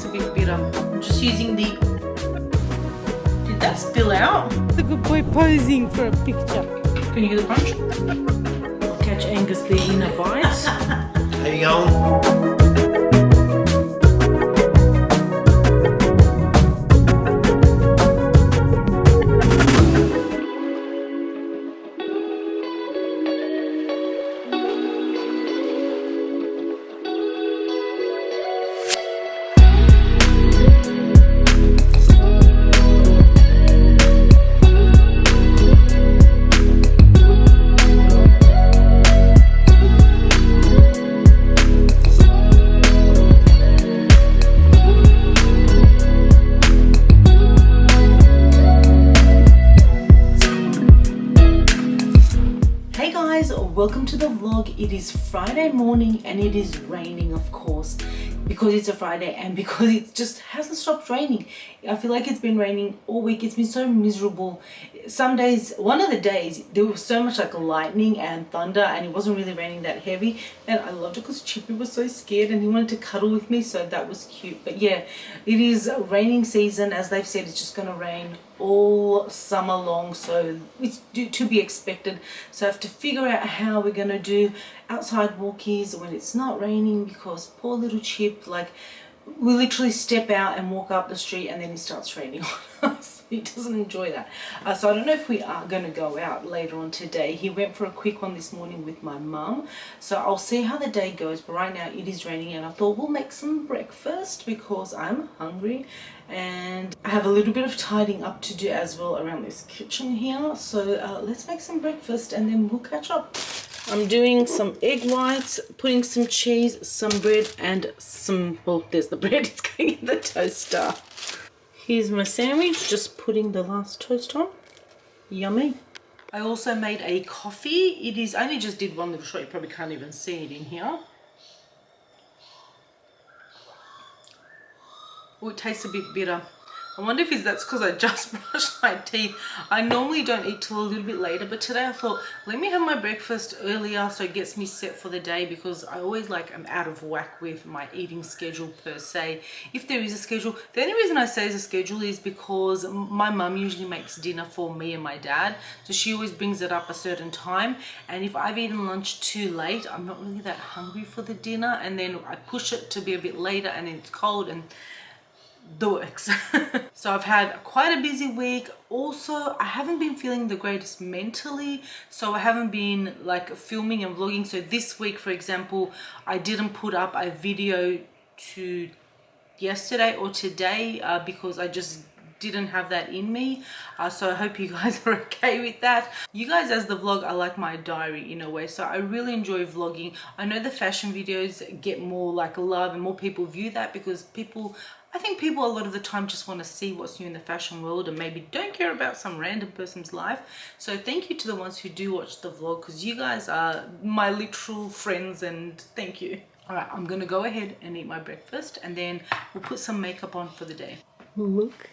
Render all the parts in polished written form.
tastes a bit bitter. I'm just using the... Did that spill out? The good boy posing for a picture. Can you get the crunch? I'll catch Angus there in a bite. How you going? Welcome to the vlog. It is Friday morning and it is raining, of course, because it's a Friday and because it just hasn't stopped raining. I feel like it's been raining all week. It's been so miserable. Some days, one of the days, there was so much like lightning and thunder and it wasn't really raining that heavy, and I loved it because Chippy was so scared and he wanted to cuddle with me, so that was cute. But yeah, it is raining season. As they've said, it's just going to rain all summer long, so it's to be expected. So I have to figure out how we're going to do outside walkies when it's not raining, because poor little Chip, like, we literally step out and walk up the street and then it starts raining on us. He doesn't enjoy that. So I don't know if we are going to go out later on today. He went for a quick one this morning with my mum, so I'll see how the day goes. But right now it is raining and I thought we'll make some breakfast because I'm hungry and I have a little bit of tidying up to do as well around this kitchen here. So let's make some breakfast and then we'll catch up. I'm doing some egg whites, putting some cheese, some bread and some, well, there's the bread, it's going in the toaster. Here's my sandwich, just putting the last toast on. Yummy. I also made a coffee. It is, I only just did one little shot, you probably can't even see it in here. Oh, it tastes a bit bitter. I wonder if that's because I just brushed my teeth. I normally don't eat till a little bit later, but today I thought, let me have my breakfast earlier so it gets me set for the day, because I always am out of whack with my eating schedule per se. If there is a schedule, the only reason I say there's a schedule is because my mum usually makes dinner for me and my dad, so she always brings it up a certain time, and if I've eaten lunch too late, I'm not really that hungry for the dinner, and then I push it to be a bit later and then it's cold and the works. So I've had quite a busy week. Also, I haven't been feeling the greatest mentally, so I haven't been like filming and vlogging. So this week, for example, I didn't put up a video to yesterday or today because I just didn't have that in me. So I hope you guys are okay with that. You guys, as the vlog, are like my diary in a way, so I really enjoy vlogging. I know the fashion videos get more like love and more people view that because I think people a lot of the time just want to see what's new in the fashion world and maybe don't care about some random person's life. So thank you to the ones who do watch the vlog, because you guys are my literal friends, and thank you. All right, I'm gonna go ahead and eat my breakfast and then we'll put some makeup on for the day. Look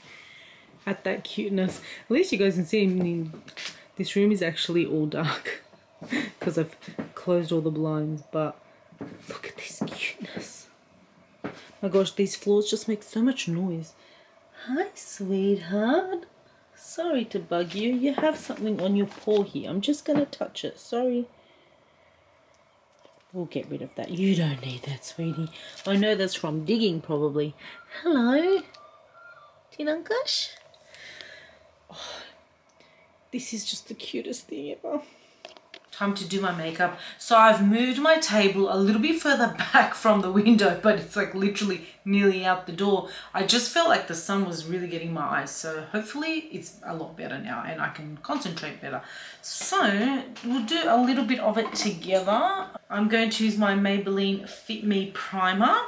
at that cuteness. At least you guys can see this room is actually all dark because I've closed all the blinds, but look at this cuteness. My gosh, these floors just make so much noise. Hi, sweetheart. Sorry to bug you. You have something on your paw here. I'm just going to touch it. Sorry. We'll get rid of that. You don't need that, sweetie. I know that's from digging, probably. Hello. Tinunkush. Oh, this is just the cutest thing ever. Time to do my makeup. So I've moved my table a little bit further back from the window, but it's like literally nearly out the door. I just felt like the sun was really getting my eyes, so hopefully it's a lot better now and I can concentrate better. So we'll do a little bit of it together. I'm going to use my Maybelline Fit Me Primer.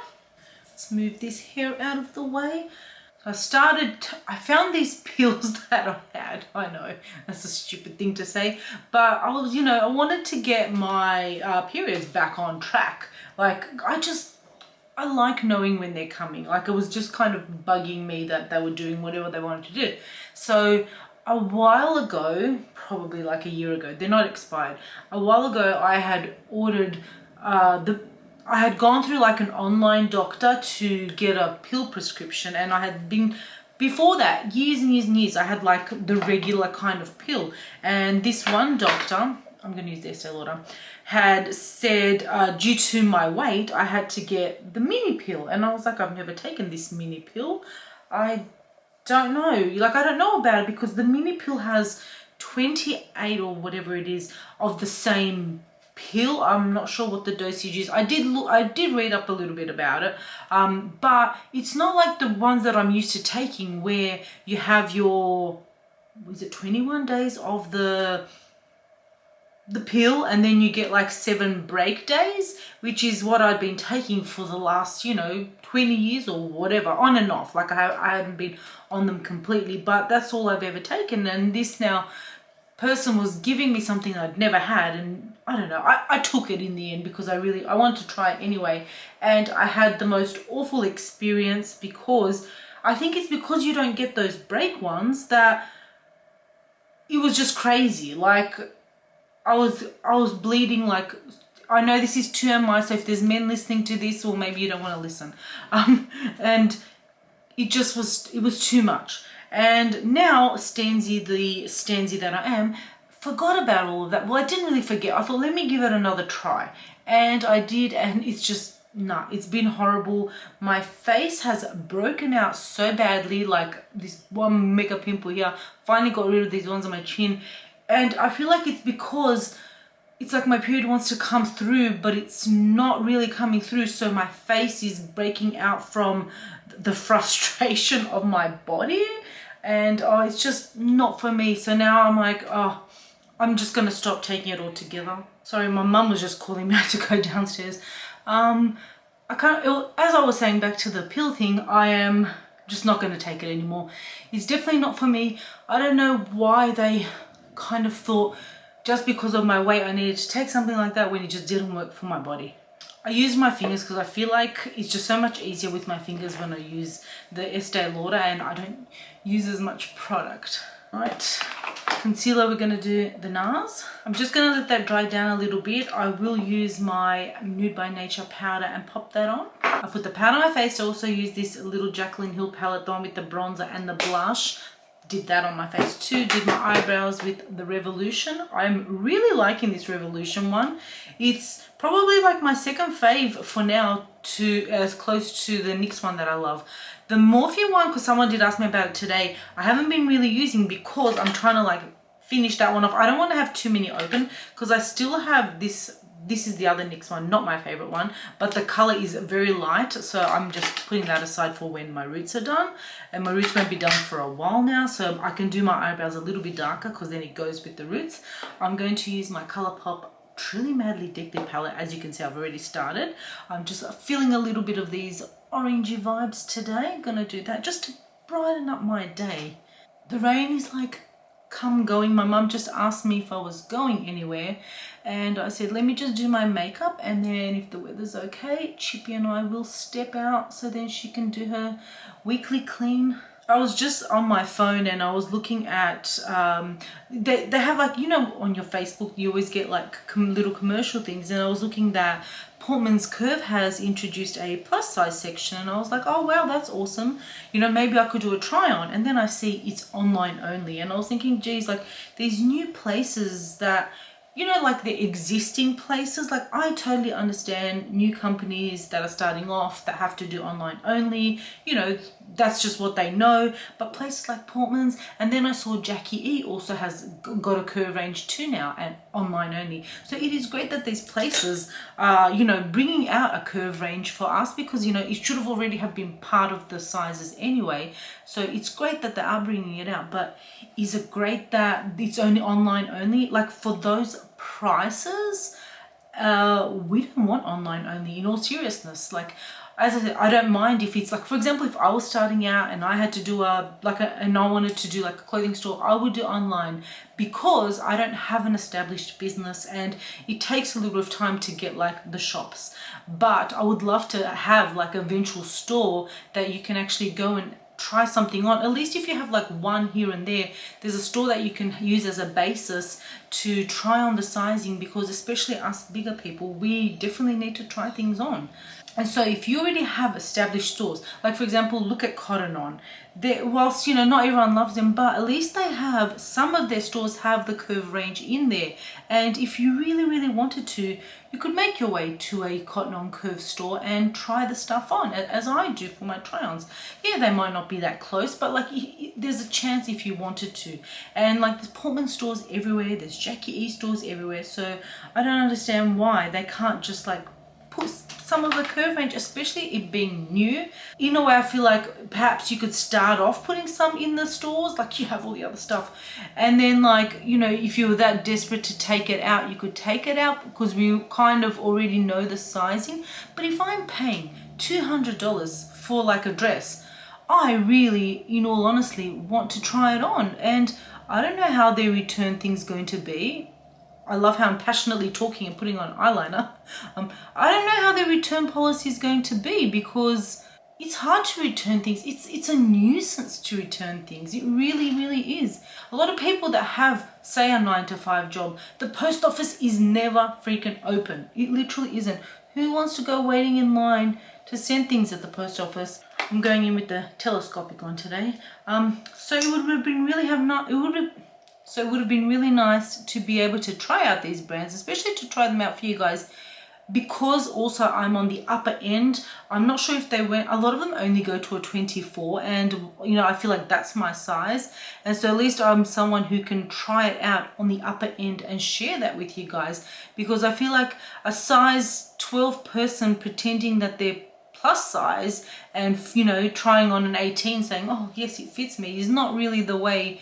Let's move this hair out of the way. I found these pills that I had. I know that's a stupid thing to say, but I was, I wanted to get my periods back on track. Like, I like knowing when they're coming. Like, it was just kind of bugging me that they were doing whatever they wanted to do. So a while ago, probably like a year ago, they're not expired. A while ago, I had ordered I had gone through like an online doctor to get a pill prescription, and I had been, before that, years and years and years, I had like the regular kind of pill. And this one doctor, I'm going to use the Estee Lauder, had said due to my weight, I had to get the mini pill. And I was like, I've never taken this mini pill. I don't know. Like, I don't know about it because the mini pill has 28 or whatever it is of the same pill. I'm not sure what the dosage is. I did read up a little bit about it, but it's not like the ones that I'm used to taking where you have your, was it 21 days of the pill and then you get like 7 break days, which is what I'd been taking for the last, 20 years or whatever, on and off. Like I hadn't been on them completely, but that's all I've ever taken. And this now person was giving me something I'd never had, and I don't know, I took it in the end because I wanted to try it anyway. And I had the most awful experience because I think it's because you don't get those break ones that it was just crazy. Like I was bleeding. Like, I know this is TMI, so if there's men listening to this, or maybe you don't want to listen, and it was too much. And now Stanzie, the Stanzie that I am, forgot about all of that. Well, I didn't really forget. I thought, let me give it another try. And I did, and it's just, nah, it's been horrible. My face has broken out so badly, like this one mega pimple here. Finally got rid of these ones on my chin. And I feel like it's because it's like my period wants to come through, but it's not really coming through. So my face is breaking out from the frustration of my body. And it's just not for me. So now I'm like, I'm just going to stop taking it altogether. Sorry, my mum was just calling me to go downstairs. As I was saying, back to the pill thing, I am just not going to take it anymore. It's definitely not for me. I don't know why they kind of thought just because of my weight I needed to take something like that when it just didn't work for my body. I use my fingers because I feel like it's just so much easier with my fingers when I use the Estee Lauder, and I don't use as much product. Right, concealer, we're going to do the NARS. I'm just going to let that dry down a little bit. I will use my Nude by Nature powder and pop that on. I put the powder on my face. I also use this little Jaclyn Hill palette, the one with the bronzer and the blush. Did that on my face too. Did my eyebrows with the Revolution. I'm really liking this Revolution one. It's probably like my second fave for now, to as close to the NYX one that I love. The Morphe one, because someone did ask me about it today, I haven't been really using because I'm trying to like finish that one off. I don't want to have too many open because I still have this. This is the other NYX one, not my favorite one, but the color is very light, so I'm just putting that aside for when my roots are done. And my roots won't be done for a while now, so I can do my eyebrows a little bit darker because then it goes with the roots. I'm going to use my Colourpop Truly Madly Deckly palette. As you can see, I've already started. I'm just feeling a little bit of these orangey vibes today. I'm gonna do that just to brighten up my day. The rain is like going. My mum just asked me if I was going anywhere, and I said, let me just do my makeup, and then if the weather's okay, Chippy and I will step out so then she can do her weekly clean. I was just on my phone and I was looking at, they have like, on your Facebook, you always get like little commercial things, and I was looking that Portman's Curve has introduced a plus size section, and I was like, oh wow, that's awesome. Maybe I could do a try on. And then I see it's online only, and I was thinking, geez, like these new places that, like the existing places, like I totally understand new companies that are starting off that have to do online only, that's just what they know. But places like Portman's, and then I saw Jackie E also has got a curve range too now, and online only. So it is great that these places are, bringing out a curve range for us, because, it should have already have been part of the sizes anyway. So it's great that they are bringing it out, but is it great that it's only online only? Like for those prices, we don't want online only, in all seriousness. Like, as I said, I don't mind if it's like, for example, if I was starting out and I had to do and I wanted to do like a clothing store, I would do online, because I don't have an established business and it takes a little bit of time to get like the shops. But I would love to have like a eventual store that you can actually go and try something on. At least if you have like one here and there, there's a store that you can use as a basis to try on the sizing, because especially us bigger people, we definitely need to try things on. And so if you already have established stores, like for example, look at Cotton On. Whilst, you know, not everyone loves them, but at least they have, some of their stores have the curve range in there. And if you really, really wanted to, you could make your way to a Cotton On curve store and try the stuff on, as I do for my try-ons. Yeah, they might not be that close, but like there's a chance if you wanted to. And like there's Portman stores everywhere, there's Jackie E stores everywhere. So I don't understand why they can't just like put some of the curve range, especially it being new. In a way, I feel like perhaps you could start off putting some in the stores, like you have all the other stuff, and then like, you know, if you were that desperate to take it out, you could take it out, because we kind of already know the sizing. But if I'm paying $200 for like a dress, I really, in all honesty, want to try it on. And I don't know how their return thing's going to be. I love how I'm passionately talking and putting on eyeliner. I don't know how their return policy is going to be, because it's hard to return things. It's a nuisance to return things. It really, really is. A lot of people that have, say, a 9-to-5 job, the post office is never freaking open. It literally isn't. Who wants to go waiting in line to send things at the post office? I'm going in with the telescopic one today. So it would have been really So it would have been really nice to be able to try out these brands, especially to try them out for you guys, because also I'm on the upper end. I'm not sure if they went, a lot of them only go to a 24, and you know, I feel like that's my size. And so at least I'm someone who can try it out on the upper end and share that with you guys, because I feel like a size 12 person pretending that they're plus size and, you know, trying on an 18 saying, oh yes, it fits me, is not really the way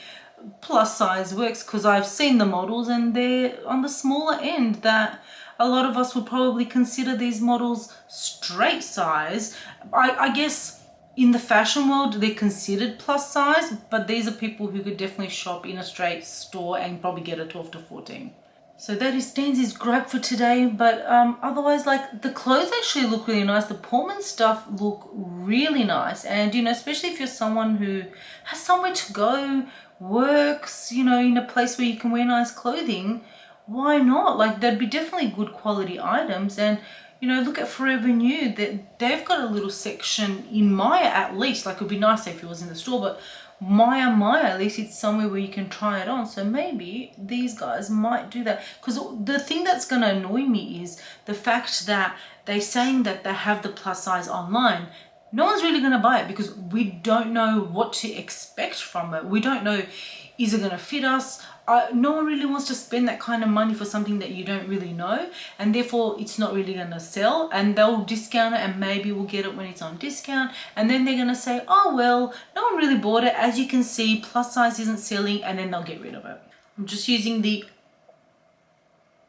plus size works, because I've seen the models and they're on the smaller end, that a lot of us would probably consider these models straight size. I guess in the fashion world they're considered plus size, but these are people who could definitely shop in a straight store and probably get a 12 to 14. So that is Stanzie's gripe for today. But otherwise, like, the clothes actually look really nice. The Portman stuff look really nice, and you know, especially if you're someone who has somewhere to go, works, you know, in a place where you can wear nice clothing, why not? Like, they'd be definitely good quality items. And you know, look at Forever New, that they've got a little section in Maya, at least. Like, it would be nice if it was in the store, but Maya, at least it's somewhere where you can try it on. So maybe these guys might do that, because the thing that's going to annoy me is the fact that they're saying that they have the plus size online. No one's really going to buy it, because we don't know what to expect from it. We don't know, is it going to fit us? No one really wants to spend that kind of money for something that you don't really know, and therefore it's not really going to sell, and they'll discount it, and maybe we'll get it when it's on discount, and then they're going to say, oh well, no one really bought it, as you can see plus size isn't selling, and then they'll get rid of it. I'm just using the,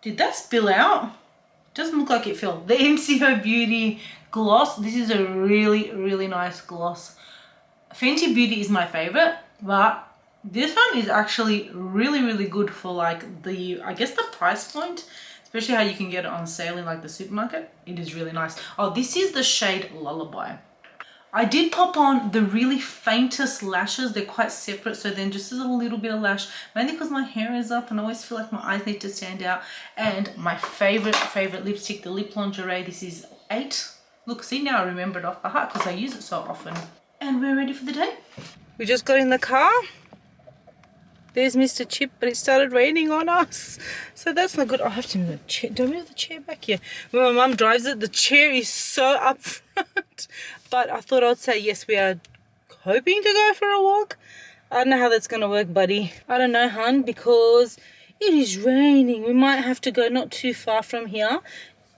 did that spill out? Doesn't look like it fell. The MCO Beauty gloss. This is a really, really nice gloss. Fenty Beauty is my favorite, but this one is actually really, really good for like the, I guess, the price point, especially how you can get it on sale in like the supermarket. It is really nice. Oh, this is the shade Lullaby. I did pop on the really faintest lashes. They're quite separate, so then just as a little bit of lash, mainly because my hair is up and I always feel like my eyes need to stand out. And my favorite lipstick, the Lip Lingerie. This is 8. Look, see, now I remember it off by heart because I use it so often. And we're ready for the day. We just got in the car. There's Mr. Chip, but it started raining on us, so that's not good. I have to move the chair. Don't move the chair back here. When my mum drives it, the chair is so up front. But I thought I'd say yes, we are hoping to go for a walk. I don't know how that's going to work, buddy. I don't know, hun, because it is raining. We might have to go not too far from here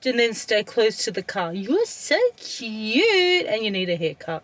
and then stay close to the car. You're so cute, and you need a haircut.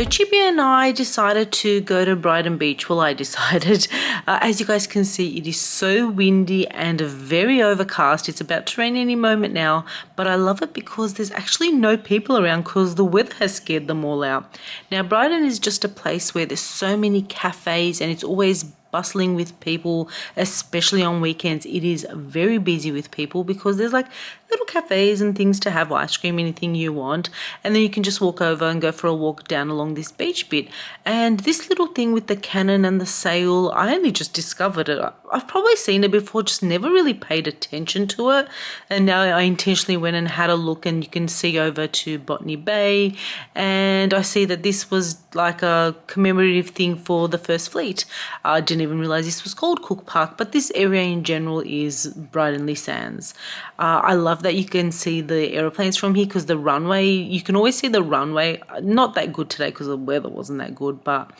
Chippy and and I decided to go to Brighton Beach. Well, I decided. As you guys can see, it is so windy and very overcast. It's about to rain any moment now, but I love it because there's actually no people around because the weather has scared them all out. Now, Brighton is just a place where there's so many cafes and it's always bustling with people, especially on weekends. It is very busy with people because there's like little cafes and things to have ice cream, anything you want, and then you can just walk over and go for a walk down along this beach bit. And this little thing with the cannon and the sail, I only just discovered it. I've probably seen it before, just never really paid attention to it, and now I intentionally went and had a look, and you can see over to Botany Bay, and I see that this was like a commemorative thing for the First Fleet. I didn't even realize this was called Cook Park, but this area in general is Brightonley Sands. I love that you can see the aeroplanes from here because the runway, you can always see the runway. Not that good today because the weather wasn't that good, but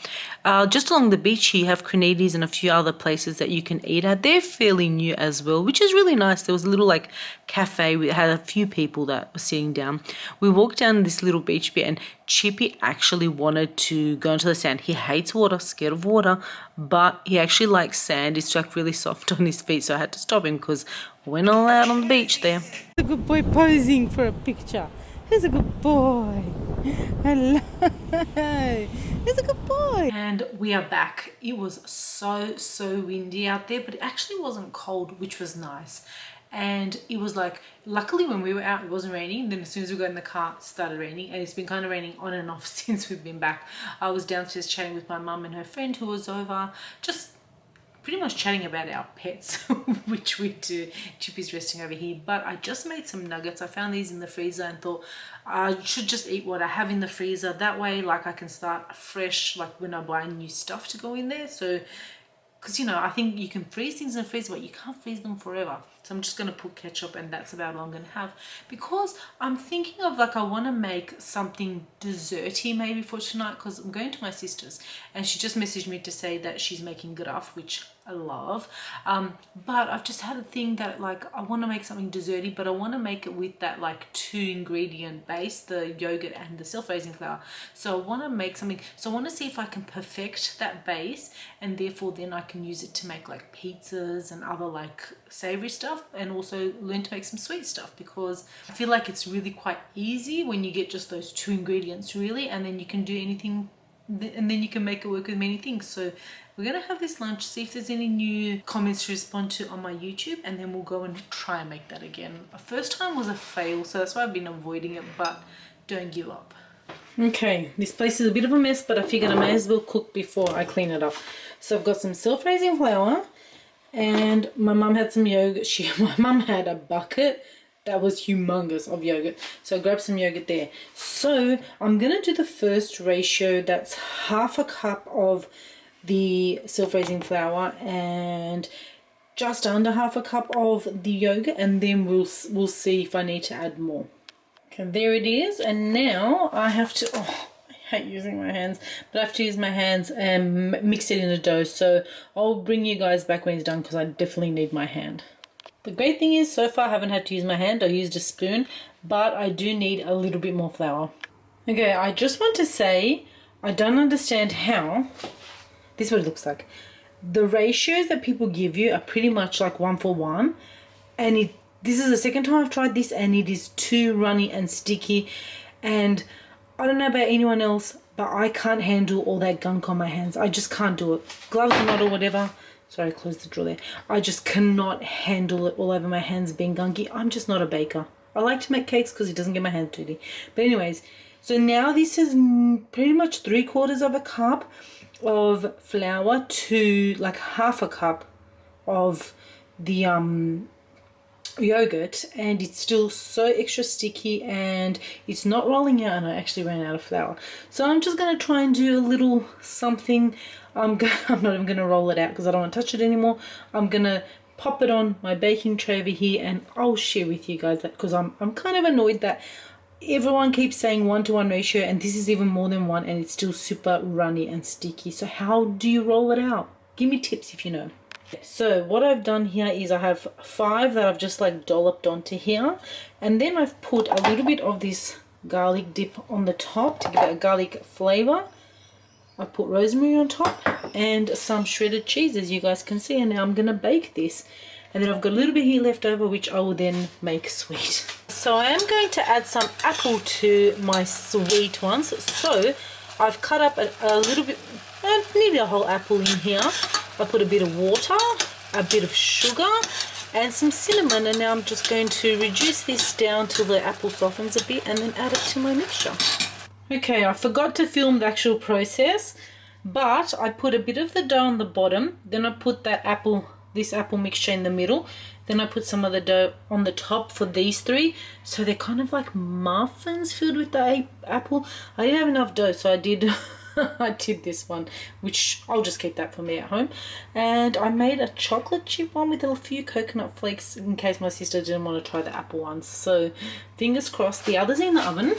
just along the beach here you have Cronides and a few other places that you can eat at. They're fairly new as well, which is really nice. There was a little like cafe, we had a few people that were sitting down. We walked down this little beach bit and Chippy actually wanted to go into the sand. He hates water, scared of water, but he actually likes sand. It's like really soft on his feet, so I had to stop him because we're not allowed on the beach there. A good boy posing for a picture. He's a good boy. Hello. He's a good boy. And we are back. It was so windy out there, but it actually wasn't cold, which was nice. And it was like, luckily when we were out it wasn't raining. Then as soon as we got in the car it started raining, and it's been kind of raining on and off since we've been back. I was downstairs chatting with my mum and her friend who was over, just pretty much chatting about our pets, which we do. Chippy's resting over here, but I just made some nuggets. I found these in the freezer and thought I should just eat what I have in the freezer. That way, like, I can start fresh, like when I buy new stuff to go in there. So, because, you know, I think you can freeze things in the freezer, but you can't freeze them forever. So I'm just going to put ketchup, and that's about all I'm going to have. Because I'm thinking of, like, I want to make something desserty maybe for tonight, because I'm going to my sister's. And she just messaged me to say that she's making gruff, which I love. But I've just had a thing that, like, I want to make something desserty, but I want to make it with that, like, 2-ingredient base, the yogurt and the self-raising flour. So I want to make something. So I want to see if I can perfect that base, and therefore then I can use it to make, like, pizzas and other, like, savory stuff, and also learn to make some sweet stuff, because I feel like it's really quite easy when you get just those 2 ingredients really, and then you can do anything, and then you can make it work with many things. So we're gonna have this lunch, see if there's any new comments to respond to on my YouTube, and then we'll go and try and make that again. Our first time was a fail, so that's why I've been avoiding it, but don't give up. Okay, this place is a bit of a mess, but I figured I may as well cook before I clean it up. So I've got some self-raising flour, and my mum had some yogurt. My mum had a bucket that was humongous of yogurt, so I grabbed some yogurt there. So I'm gonna do the first ratio. That's half a cup of the self-raising flour and just under half a cup of the yogurt, and then we'll see if I need to add more. Okay, there it is. And now I have to, I hate using my hands, but I have to use my hands and mix it in a dough. So I'll bring you guys back when it's done, because I definitely need my hand. The great thing is, so far I haven't had to use my hand. I used a spoon, but I do need a little bit more flour. Okay, I just want to say I don't understand how. This is what it looks like. The ratios that people give you are pretty much like 1-for-1, and this is the second time I've tried this, and it is too runny and sticky, and I don't know about anyone else, but I can't handle all that gunk on my hands. I just can't do it. Gloves or not or whatever. Sorry, close the drawer there. I just cannot handle it all over my hands being gunky. I'm just not a baker. I like to make cakes because it doesn't get my hands dirty. But anyways, so now this is pretty much 3/4 of a cup of flour to like half a cup of the yogurt, and it's still so extra sticky and it's not rolling out, and I actually ran out of flour. So I'm just going to try and do a little something. I'm not even going to roll it out because I don't want to touch it anymore. I'm going to pop it on my baking tray over here, and I'll share with you guys that, because I'm kind of annoyed that everyone keeps saying 1-to-1 ratio, and this is even more than 1, and it's still super runny and sticky. So how do you roll it out? Give me tips if you know. So what I've done here is I have 5 that I've just like dolloped onto here, and then I've put a little bit of this garlic dip on the top to give it a garlic flavor. I put rosemary on top and some shredded cheese, as you guys can see, and now I'm gonna bake this. And then I've got a little bit here left over, which I will then make sweet. So I am going to add some apple to my sweet ones. So I've cut up a little bit, nearly a whole apple in here. I put a bit of water, a bit of sugar, and some cinnamon, and now I'm just going to reduce this down till the apple softens a bit and then add it to my mixture. Okay, I forgot to film the actual process, but I put a bit of the dough on the bottom, then I put this apple mixture in the middle, then I put some of the dough on the top for these three, so they're kind of like muffins filled with the apple. I didn't have enough dough, so I did I did this one, which I'll just keep that for me at home. And I made a chocolate chip one with a few coconut flakes in case my sister didn't want to try the apple ones. So fingers crossed. The others in the oven.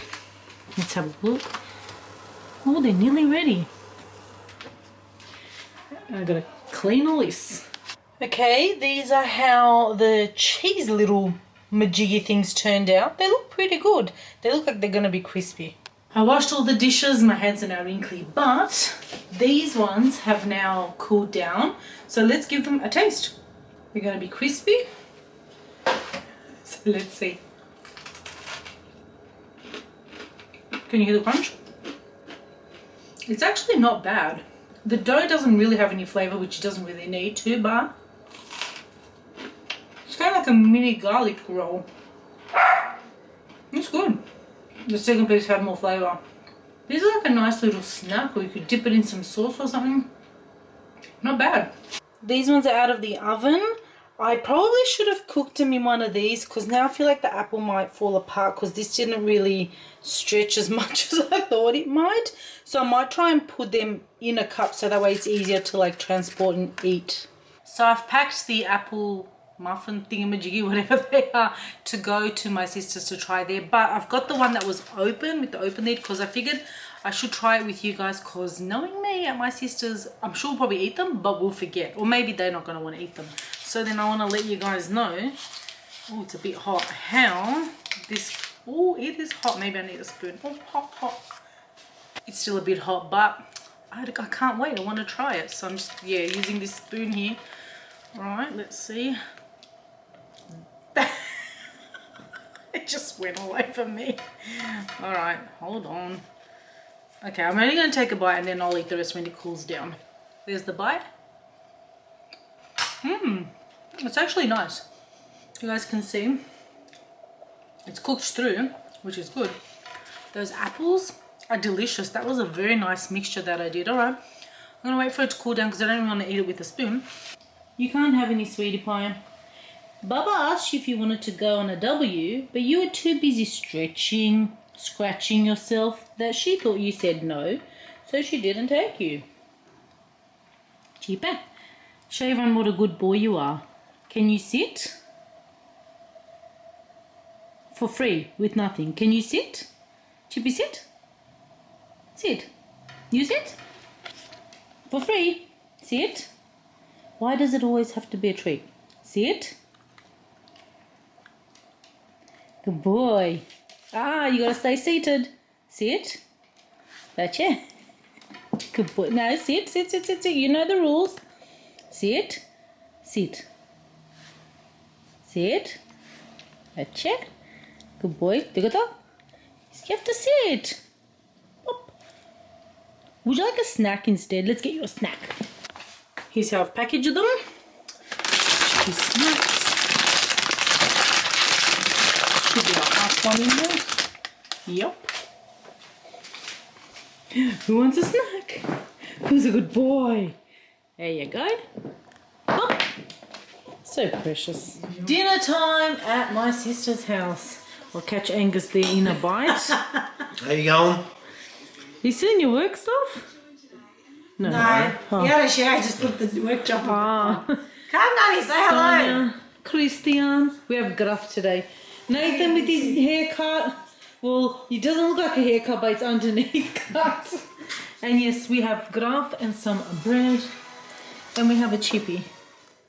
Let's have a look. Oh, they're nearly ready. I gotta clean all this. Okay, these are how the cheese little majiggy things turned out. They look pretty good. They look like they're gonna be crispy. I washed all the dishes, my hands are now wrinkly, but these ones have now cooled down. So let's give them a taste. They're going to be crispy. So let's see. Can you hear the crunch? It's actually not bad. The dough doesn't really have any flavour, which it doesn't really need to, but it's kind of like a mini garlic roll. It's good. The second piece had more flavour. These are like a nice little snack, or you could dip it in some sauce or something. Not bad. These ones are out of the oven. I probably should have cooked them in one of these, because now I feel like the apple might fall apart because this didn't really stretch as much as I thought it might. So I might try and put them in a cup so that way it's easier to like transport and eat. So I've packed the apple muffin thingamajiggy, whatever they are, to go to my sister's to try there. But I've got the one that was open with the open lid because I figured I should try it with you guys, because knowing me at my sister's, I'm sure we'll probably eat them, but we'll forget, or maybe they're not going to want to eat them. So then I want to let you guys know, oh, it's a bit hot, how this, oh, it is hot. Maybe I need a spoon. Oh, hot, hot. It's still a bit hot, but I can't wait. I want to try it. So I'm just, yeah, using this spoon here. All right, let's see. It just went all over me. All right, hold on. Okay, I'm only going to take a bite and then I'll eat the rest when it cools down. There's the bite. It's actually nice. You guys can see it's cooked through, which is good. Those apples are delicious. That was a very nice mixture that I did. All right, I'm going to wait for it to cool down because I don't really want to eat it with a spoon. You can't have any sweetie pie. Baba asked you if you wanted to go on a W, but you were too busy stretching, scratching yourself, that she thought you said no, so she didn't take you. Chippy, show everyone what a good boy you are. Can you sit? For free, with nothing. Can you sit? Chippy, sit? Sit. You sit? For free. Sit. Why does it always have to be a treat? Sit. Good boy. You gotta stay seated. Sit. That's it. Good boy. No, sit, sit, sit, sit, sit. You know the rules. Sit. Sit. Sit. That's it. Good boy. Digota. You have to sit. Up. Would you like a snack instead? Let's get you a snack. Here's how I've packaged them. Chippy snacks. Should be about half one in there. Yep. Who wants a snack? Who's a good boy? There you go. Oh, so precious. Dinner time at my sister's house. I'll catch Angus there in a bite. How you going? You seen your work stuff? No. Oh. Yeah, sure. I just put the work job on. Oh. Come, Nanny, say hello. Sonia, Christian. We have Graf today. Nathan with his haircut. Well, it doesn't look like a haircut, but it's underneath cut. And yes, we have Graf and some bread. And we have a Chippy.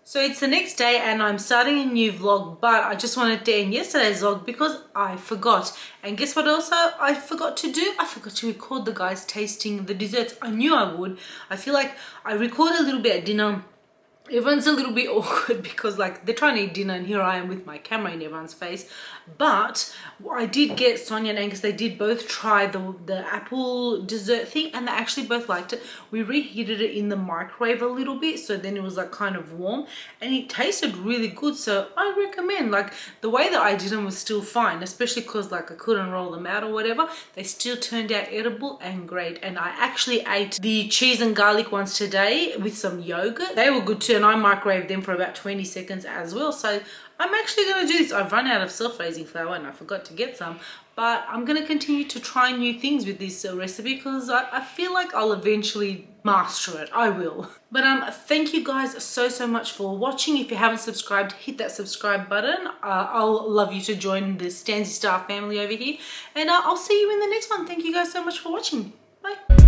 So it's the next day and I'm starting a new vlog, but I just wanted to end yesterday's vlog because I forgot. And guess what also I forgot to do? I forgot to record the guys tasting the desserts. I knew I would. I feel like I recorded a little bit at dinner. Everyone's a little bit awkward because like they're trying to eat dinner and here I am with my camera in everyone's face. But I did get Sonia and Angus, they did both try the apple dessert thing and they actually both liked it. We reheated it in the microwave a little bit, so then it was like kind of warm and it tasted really good. So I recommend, like the way that I did them was still fine, especially because like I couldn't roll them out or whatever. They still turned out edible and great. And I actually ate the cheese and garlic ones today with some yogurt. They were good too, and I microwaved them for about 20 seconds as well. So I'm actually going to do this. I've run out of self-raising flour and I forgot to get some, but I'm going to continue to try new things with this recipe because I feel like I'll eventually master it. I will. But thank you guys so much for watching. If you haven't subscribed, hit that subscribe button. I'll love you to join the Stanzie Star family over here, and I'll see you in the next one. Thank you guys so much for watching. Bye.